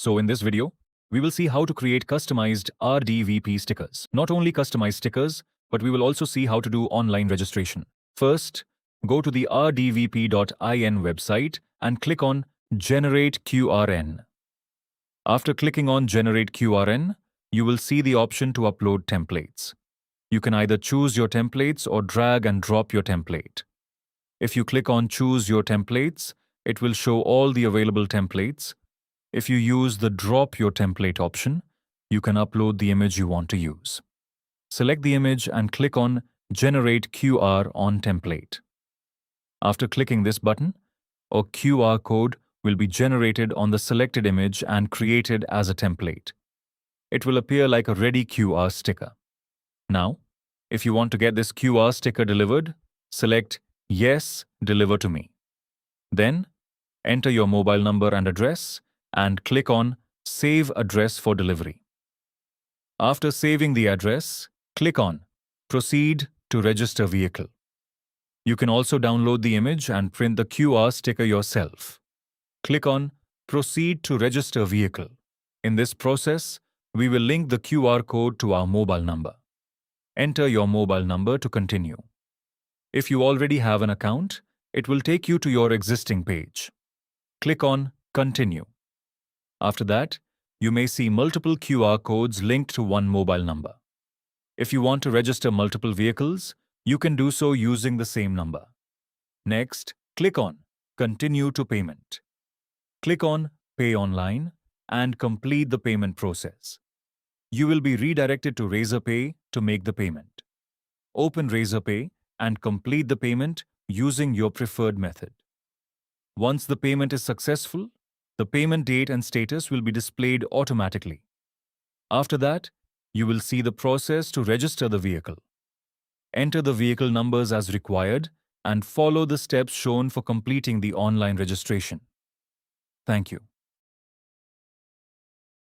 So in this video, we will see how to create customized RDVP stickers. Not only customized stickers, but we will also see how to do online registration. First, go to the rdvp.in website and click on Generate QRN. After clicking on Generate QRN, you will see the option to upload templates. You can either choose your templates or drag and drop your template. If you click on Choose Your Templates, it will show all the available templates. If you use the Drop Your Template option, you can upload the image you want to use. Select the image and click on Generate QR on Template. After clicking this button, a QR code will be generated on the selected image and created as a template. It will appear like a ready QR sticker. Now, if you want to get this QR sticker delivered, select Yes, Deliver to Me. Then, enter your mobile number and address and click on Save Address for Delivery. After saving the address, click on Proceed to Register Vehicle. You can also download the image and print the QR sticker yourself. Click on Proceed to Register Vehicle. In this process, we will link the QR code to our mobile number. Enter your mobile number to continue. If you already have an account, it will take you to your existing page. Click on Continue. After that, you may see multiple QR codes linked to one mobile number. If you want to register multiple vehicles, you can do so using the same number. Next, click on Continue to Payment. Click on Pay Online and complete the payment process. You will be redirected to Razorpay to make the payment. Open Razorpay and complete the payment using your preferred method. Once the payment is successful, the payment date and status will be displayed automatically. After that, you will see the process to register the vehicle. Enter the vehicle numbers as required and follow the steps shown for completing the online registration. Thank you.